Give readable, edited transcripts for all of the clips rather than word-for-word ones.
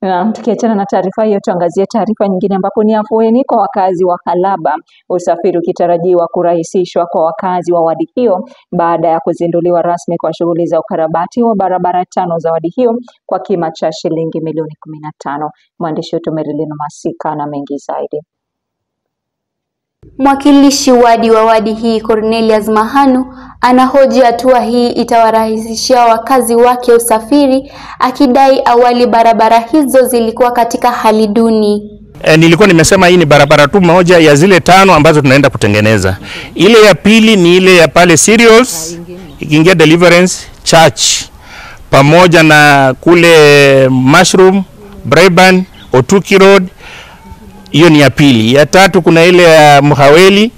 Na tukiachana na taarifa hiyo, tuangazie taarifa nyingine ambapo ni afueni kwa wakazi wa Halaba, usafiri ukitarajiwa kurahisishwa kwa wakazi wa wadi hiyo baada ya kuzinduliwa rasmi kwa shughuli za ukarabati wa barabara 5 za wadi hiyo kwa kima cha shilingi milioni 15. Mwandishi wetu Marilyn Masika na mengi zaidi. Mwakilishi wadi wa wadi hii Cornelius Mahanu anahoji hatua hii itawarahisishia wakazi wake usafiri, akidai awali barabara hizo zilikuwa katika hali duni. Nilikuwa nimesema hii ni barabara tu moja ya zile 5 ambazo tunaenda kutengeneza. Ile ya pili ni ile ya pale Cereals ikiingia Deliverance Church pamoja na kule Mushroom, Brayburn, Otuki Road. Hiyo ni ya pili. Ya tatu kuna ile ya Muhaweli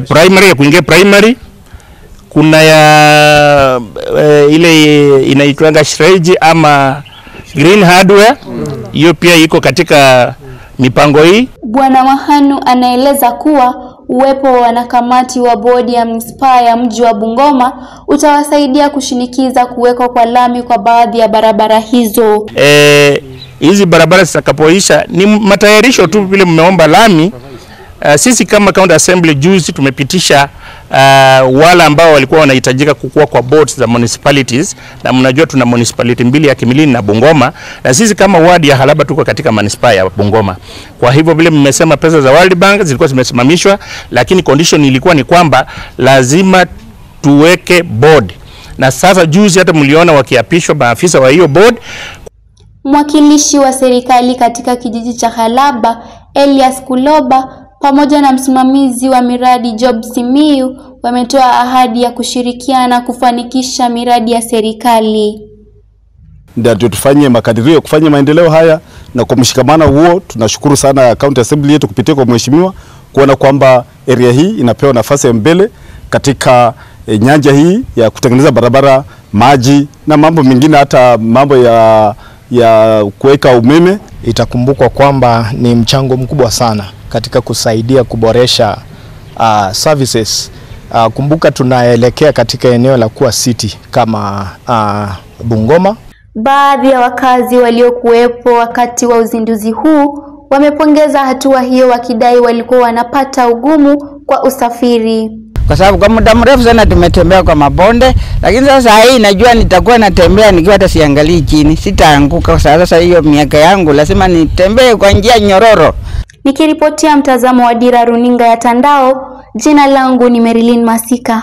primary, ya kuingia primary. Kuna ya ile inaitwa Shreji ama Green Hardware. Hiyo pia iko katika mipango hii. Bwana Mahanu anaeleza kuwa uwepo wa wanakamati wa bodi ya manispaa ya mji wa Bungoma utawasaidia kushinikiza kuwekwa kwa lami kwa baadhi ya barabara hizo. Hizi barabara zitakapoisha ni matayarisho tu vile mmeomba lami. Sisi kama County Assembly juzi tumepitisha wale ambao walikuwa wanahitajika kukua kwa boards za municipalities, na mnajua tuna municipality 2 ya Kimilili na Bungoma, na sisi kama wadi ya Halaba tuko katika manispaa ya Bungoma. Kwa hivyo vile mmesema pesa za World Bank zilikuwa zimesimamishwa, lakini condition ilikuwa ni kwamba lazima tuweke board. Na sasa juzi hata mliona wakiapishwa maafisa wa hiyo board. Mwakilishi wa serikali katika kijiji cha Halaba Elias Kuloba pamoja na msimamizi wa miradi Job Simiyu wametoa ahadi ya kushirikiana kufanikisha miradi ya serikali. Ndio tufanye makadirio ya kufanya maendeleo haya, na kwa mshikamano huo tunashukuru sana County Assembly yetu kupitia kwa mheshimiwa kuona kwamba area hii inapewa nafasi ya mbele katika nyanja hii ya kutengeneza barabara, maji na mambo mengine, hata mambo ya kuweka umeme. Itakumbukwa kwamba ni mchango mkubwa sana katika kusaidia kuboresha services. Kumbuka tunaelekea katika eneo la kuwa city kama Bungoma. Baadhi ya wakazi waliokuwepo wakati wa uzinduzi huu wamepongeza hatua hiyo, wakidai walikuwa wanapata ugumu kwa usafiri. Kwa sababu kwa muda mrefu sana tumetembea kwa mabonde, lakini sasa hii najua nitakuwa natembea nikiwa hata siangalii chini, sitaanguka. Sasa hiyo miaka yangu lazima nitembee kwa njia nyororo. Nikiripotia mtazamo wa Dira Runinga ya Tandao, jina langu ni Marilyn Masika.